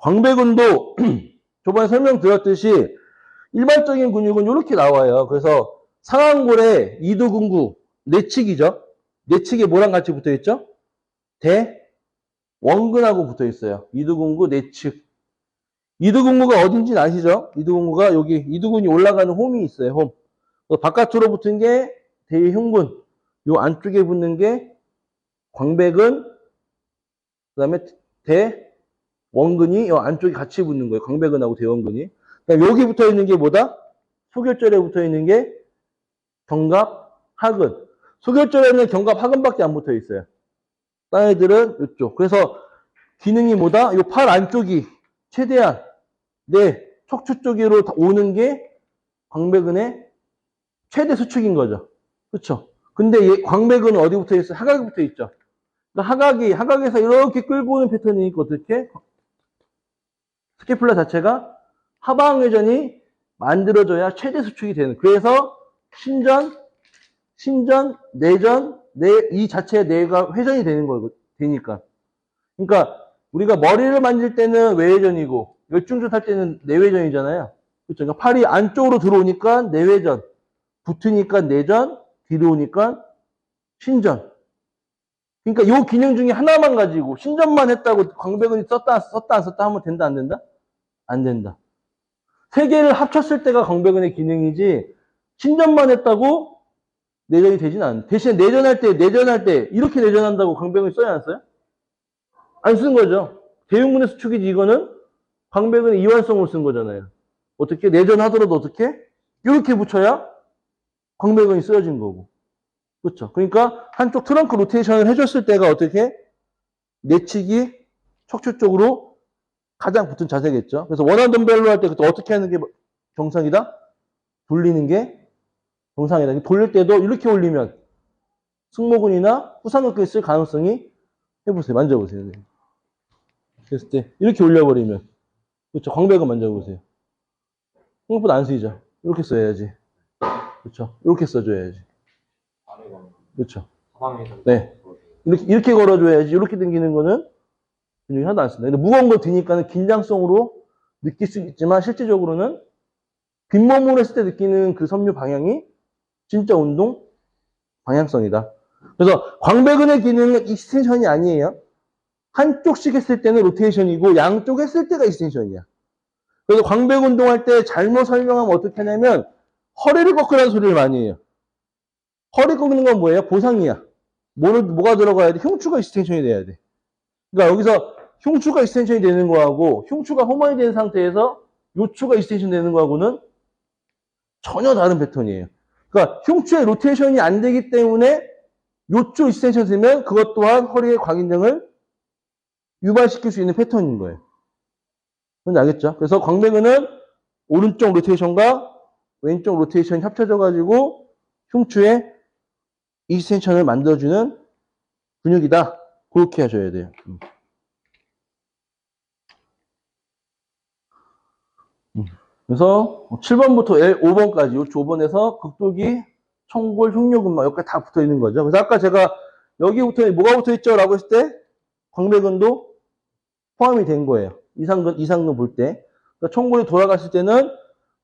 광배근도 저번에 설명드렸듯이 일반적인 근육은 이렇게 나와요. 그래서 상완골에 이두근구, 내측이죠. 내측에 뭐랑 같이 붙어 있죠? 대원근하고 붙어 있어요. 이두근구, 내측. 이두근구가 어딘지 아시죠? 이두근구가 여기 이두근이 올라가는 홈이 있어요. 홈. 바깥으로 붙은 게 대흉근. 요 안쪽에 붙는 게 광배근, 그 다음에 대원근이 요 안쪽에 같이 붙는 거예요. 광배근하고 대원근이. 그다음에 여기 붙어 있는 게 뭐다? 소결절에 붙어 있는 게 견갑하근. 소결절에는 견갑하근밖에 안 붙어 있어요. 다른 애들은 이쪽. 그래서 기능이 뭐다? 요 팔 안쪽이 최대한 척추 쪽으로 오는 게 광배근의 최대 수축인 거죠. 그렇죠? 근데 광배근은 어디 붙어 있어요? 하각에 붙어 있죠. 그러니까 하각에서 이렇게 끌고 오는 패턴이니까 어떻게? 스캐플라 자체가 하방회전이 만들어져야 최대 수축이 되는. 그래서 신전, 내전, 이 자체의 뇌가 회전이 되는 거고, 되니까. 그러니까 우리가 머리를 만질 때는 외회전이고, 열중전 할 때는 내회전이잖아요. 그렇죠? 그러니까 팔이 안쪽으로 들어오니까 내회전, 붙으니까 내전, 뒤로 오니까 신전. 그러니까 이 기능 중에 하나만 가지고 신전만 했다고 광배근이 썼다 안 썼다 하면 된다 안 된다? 안 된다. 세 개를 합쳤을 때가 광배근의 기능이지 신전만 했다고 내전이 되진 않아. 대신에 내전할 때 이렇게 내전한다고 광배근이 써야 안 써요? 안 쓴 거죠. 대흉근의 수축이지 이거는 광배근의 이완성으로 쓴 거잖아요. 어떻게 내전하더라도 어떻게? 이렇게 붙여야 광배근이 쓰여진 거고. 그렇죠. 그러니까 한쪽 트렁크 로테이션을 해줬을 때가 어떻게? 내측이 척추 쪽으로 가장 붙은 자세겠죠. 그래서 원한 덤벨로 할 때 그때 어떻게 하는 게 정상이다? 돌리는 게 정상이다. 돌릴 때도 이렇게 올리면 승모근이나 후상근근이 쓸 가능성이 해보세요. 만져보세요. 그랬을 때 이렇게 올려버리면 그렇죠. 광배근 만져보세요. 생각보다 안 쓰이죠. 이렇게 써야지. 그렇죠. 이렇게 써줘야지. 그렇죠. 네. 이렇게 걸어줘야지. 이렇게 당기는 거는 근육이 하나도 안 쓴다. 근데 무거운 걸 드니까는 긴장성으로 느낄 수 있지만 실제적으로는 빈몸으로 했을 때 느끼는 그 섬유 방향이 진짜 운동 방향성이다. 그래서 광배근의 기능은 익스텐션이 아니에요. 한쪽씩 했을 때는 로테이션이고 양쪽 했을 때가 익스텐션이야. 그래서 광배근 운동할 때 잘못 설명하면 어떻게 하냐면 허리를 꺾으라는 소리를 많이 해요. 허리 꺾는 건 뭐예요? 보상이야. 뭐가 들어가야 돼? 흉추가 익스텐션이 돼야 돼. 그러니까 여기서 흉추가 익스텐션이 되는 거하고 흉추가 허만이 된 상태에서 요추가 익스텐션 되는 거하고는 전혀 다른 패턴이에요. 그러니까 흉추의 로테이션이 안 되기 때문에 요추 익스텐션 되면 그것 또한 허리의 광인장을 유발시킬 수 있는 패턴인 거예요. 뭔지 알겠죠? 그래서 광배근은 오른쪽 로테이션과 왼쪽 로테이션이 합쳐져가지고 흉추의 익스텐션을 만들어주는 근육이다. 그렇게 하셔야 돼요. 그래서 7번부터 5번까지, 요 5번에서 극도기, 청골, 흉요근막 여기까지 다 붙어 있는 거죠. 그래서 아까 제가 여기부터 뭐가 붙어 있죠? 라고 했을 때 광배근도 포함이 된 거예요. 이상근 볼 때. 그러니까 청골이 돌아갔을 때는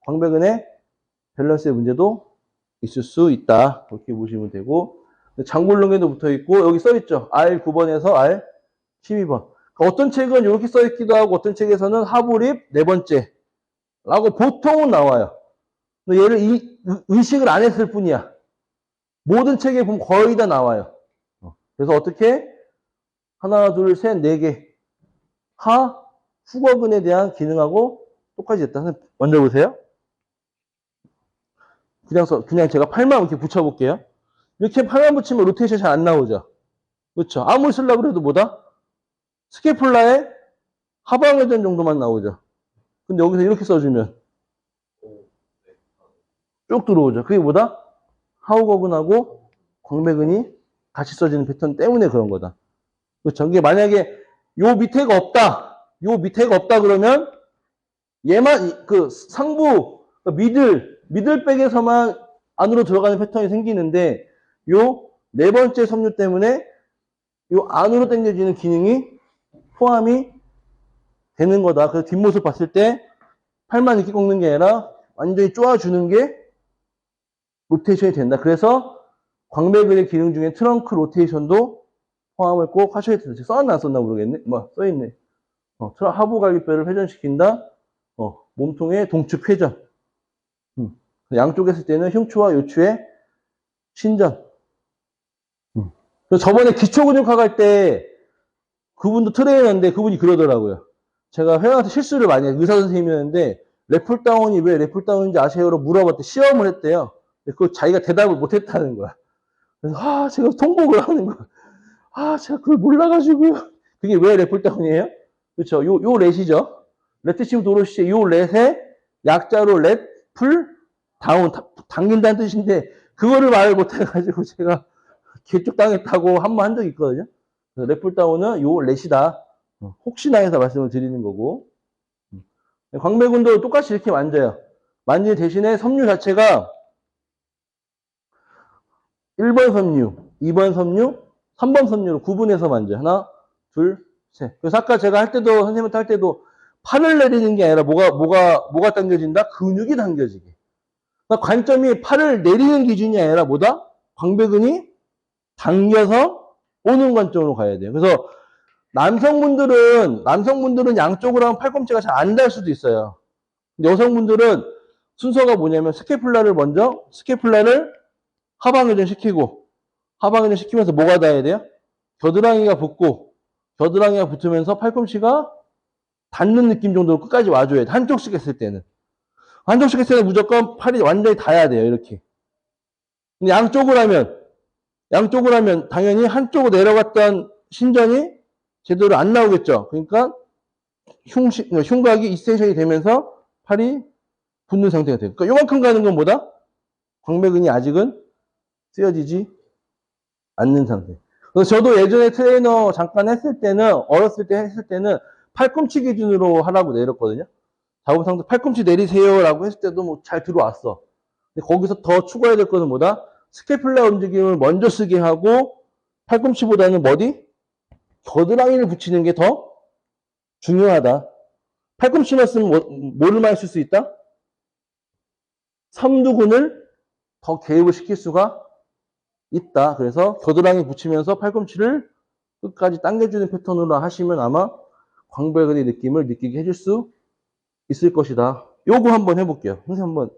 광배근의 밸런스의 문제도 있을 수 있다. 그렇게 보시면 되고. 장골릉에도 붙어 있고, 여기 써 있죠. R9번에서 R12번. 그러니까 어떤 책은 이렇게 써 있기도 하고, 어떤 책에서는 하부립 네 번째. 라고 보통은 나와요. 얘를 의식을 안 했을 뿐이야. 모든 책에 보면 거의 다 나와요. 그래서 어떻게? 하나, 둘, 셋, 네 개. 후거근에 대한 기능하고 똑같이 됐다. 먼저 보세요. 그냥 제가 팔만 이렇게 붙여볼게요. 이렇게 팔만 붙이면 로테이션 잘 안 나오죠. 그렇죠. 아무리 쓰려고 해도 뭐다? 스캐플라의 하방회전 정도만 나오죠. 근데 여기서 이렇게 써주면 쭉 들어오죠. 그게 뭐다? 하우거근하고 광배근이 같이 써지는 패턴 때문에 그런 거다. 그렇죠. 이게 만약에 요 밑에가 없다 그러면 얘만 그 상부 미들백에서만 안으로 들어가는 패턴이 생기는데 요 네 번째 섬유 때문에 요 안으로 당겨지는 기능이 포함이 되는 거다. 그래서 뒷모습 봤을 때 팔만 이렇게 꺾는 게 아니라 완전히 쪼아주는 게 로테이션이 된다. 그래서 광배근의 기능 중에 트렁크 로테이션도 포함을 꼭 하셔야 된다. 써놨나 안 썼나 모르겠네. 뭐 써있네. 하부 갈비뼈를 회전시킨다. 몸통의 동축 회전. 양쪽 했을 때는 흉추와 요추의 신전. 그래서 저번에 기초 근육학 할 때 그분도 트레이너인데 그분이 그러더라고요. 제가 회원한테 실수를 많이 해요. 의사 선생님이었는데 랩풀다운이 왜 랩풀다운인지 아세요로 물어봤대. 시험을 했대요. 그거 자기가 대답을 못했다는 거야. 그래서 제가 통곡을 하는 거야. 제가 그걸 몰라가지고. 그게 왜 랩풀다운이에요? 그렇죠. 요 렛이죠. 레티시움 도로시의 요 렛의 약자로 렛, 풀, 다운, 당긴다는 뜻인데 그거를 말을 못해가지고 제가 개쪽당했다고 한 번 한 적이 있거든요. 랩풀다운은 요 렛이다. 혹시나 해서 말씀을 드리는 거고. 광배근도 똑같이 이렇게 만져요. 만질 대신에 섬유 자체가 1번 섬유, 2번 섬유, 3번 섬유로 구분해서 만져요. 하나, 둘, 셋. 그래서 아까 제가 할 때도, 선생님한테 할 때도 팔을 내리는 게 아니라 뭐가 당겨진다? 근육이 당겨지게. 그러니까 관점이 팔을 내리는 기준이 아니라 뭐다? 광배근이 당겨서 오는 관점으로 가야 돼요. 그래서 남성분들은 양쪽으로 하면 팔꿈치가 잘 안 닿을 수도 있어요. 여성분들은 순서가 뭐냐면 스캐플라를 하방회전 시키면서 뭐가 닿아야 돼요? 겨드랑이가 붙고, 겨드랑이가 붙으면서 팔꿈치가 닿는 느낌 정도로 끝까지 와줘야 돼. 한쪽씩 했을 때는. 한쪽씩 했을 때는 무조건 팔이 완전히 닿아야 돼요. 이렇게. 근데 양쪽으로 하면 당연히 한쪽으로 내려갔던 신전이 제대로 안 나오겠죠. 그러니까 흉곽이 익스텐션이 되면서 팔이 붙는 상태가 돼요. 그러니까 요만큼 가는 건 뭐다? 광배근이 아직은 쓰여지지 않는 상태. 그래서 저도 예전에 트레이너 잠깐 어렸을 때 했을 때는 팔꿈치 기준으로 하라고 내렸거든요. 자부상도 팔꿈치 내리세요라고 했을 때도 뭐 잘 들어왔어. 근데 거기서 더 추가해야 될 거는 뭐다? 스캐플라 움직임을 먼저 쓰게 하고 팔꿈치보다는 겨드랑이를 붙이는 게 더 중요하다. 팔꿈치만 쓰면 뭐를 많이 쓸 수 있다? 삼두근을 더 개입을 시킬 수가 있다. 그래서 겨드랑이 붙이면서 팔꿈치를 끝까지 당겨주는 패턴으로 하시면 아마 광배근의 느낌을 느끼게 해줄 수 있을 것이다. 요거 한번 해볼게요. 선생님 한번